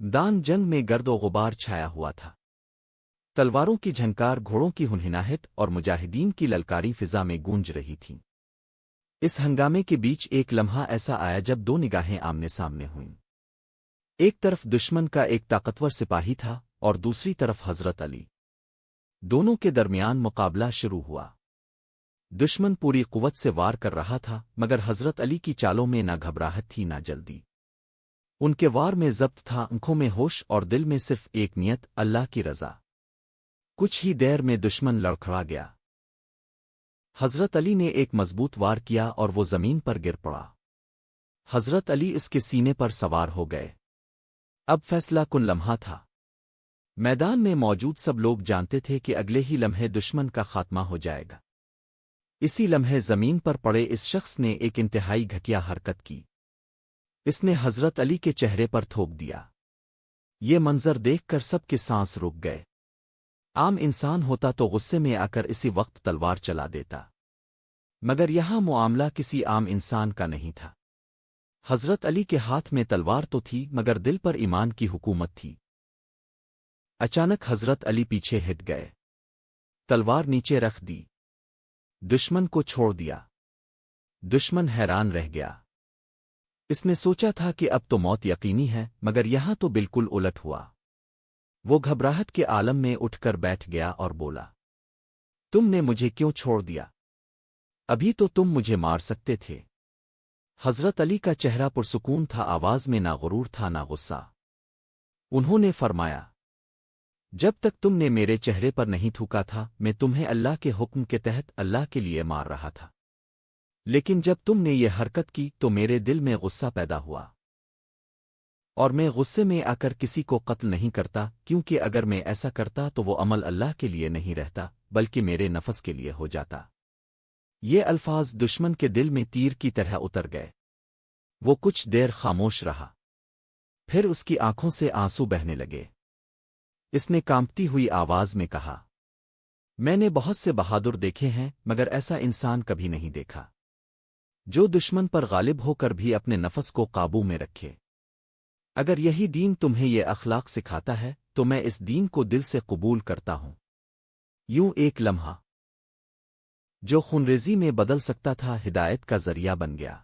دان جنگ میں گرد و غبار چھایا ہوا تھا۔ تلواروں کی جھنکار، گھوڑوں کی ہنہناہٹ اور مجاہدین کی للکاری فضا میں گونج رہی تھیں۔ اس ہنگامے کے بیچ ایک لمحہ ایسا آیا جب دو نگاہیں آمنے سامنے ہوئیں۔ ایک طرف دشمن کا ایک طاقتور سپاہی تھا اور دوسری طرف حضرت علی۔ دونوں کے درمیان مقابلہ شروع ہوا۔ دشمن پوری قوت سے وار کر رہا تھا، مگر حضرت علی کی چالوں میں نہ گھبراہٹ تھی نہ جلدی۔ ان کے وار میں ضبط تھا، آنکھوں میں ہوش اور دل میں صرف ایک نیت، اللہ کی رضا۔ کچھ ہی دیر میں دشمن لڑکھڑا گیا۔ حضرت علی نے ایک مضبوط وار کیا اور وہ زمین پر گر پڑا۔ حضرت علی اس کے سینے پر سوار ہو گئے۔ اب فیصلہ کن لمحہ تھا۔ میدان میں موجود سب لوگ جانتے تھے کہ اگلے ہی لمحے دشمن کا خاتمہ ہو جائے گا۔ اسی لمحے زمین پر پڑے اس شخص نے ایک انتہائی گھٹیا حرکت کی۔ اس نے حضرت علی کے چہرے پر تھوک دیا۔ یہ منظر دیکھ کر سب کے سانس رک گئے۔ عام انسان ہوتا تو غصے میں آ کر اسی وقت تلوار چلا دیتا، مگر یہاں معاملہ کسی عام انسان کا نہیں تھا۔ حضرت علی کے ہاتھ میں تلوار تو تھی، مگر دل پر ایمان کی حکومت تھی۔ اچانک حضرت علی پیچھے ہٹ گئے، تلوار نیچے رکھ دی، دشمن کو چھوڑ دیا۔ دشمن حیران رہ گیا۔ اس نے سوچا تھا کہ اب تو موت یقینی ہے، مگر یہاں تو بالکل الٹ ہوا۔ وہ گھبراہٹ کے عالم میں اٹھ کر بیٹھ گیا اور بولا، تم نے مجھے کیوں چھوڑ دیا؟ ابھی تو تم مجھے مار سکتے تھے۔ حضرت علی کا چہرہ پرسکون تھا، آواز میں نہ غرور تھا نہ غصہ۔ انہوں نے فرمایا، جب تک تم نے میرے چہرے پر نہیں تھوکا تھا میں تمہیں اللہ کے حکم کے تحت اللہ کے لیے مار رہا تھا، لیکن جب تم نے یہ حرکت کی تو میرے دل میں غصہ پیدا ہوا، اور میں غصے میں آ کر کسی کو قتل نہیں کرتا، کیونکہ اگر میں ایسا کرتا تو وہ عمل اللہ کے لیے نہیں رہتا بلکہ میرے نفس کے لیے ہو جاتا۔ یہ الفاظ دشمن کے دل میں تیر کی طرح اتر گئے۔ وہ کچھ دیر خاموش رہا، پھر اس کی آنکھوں سے آنسو بہنے لگے۔ اس نے کانپتی ہوئی آواز میں کہا، میں نے بہت سے بہادر دیکھے ہیں، مگر ایسا انسان کبھی نہیں دیکھا جو دشمن پر غالب ہو کر بھی اپنے نفس کو قابو میں رکھے۔ اگر یہی دین تمہیں یہ اخلاق سکھاتا ہے تو میں اس دین کو دل سے قبول کرتا ہوں۔ یوں ایک لمحہ جو خونریزی میں بدل سکتا تھا، ہدایت کا ذریعہ بن گیا۔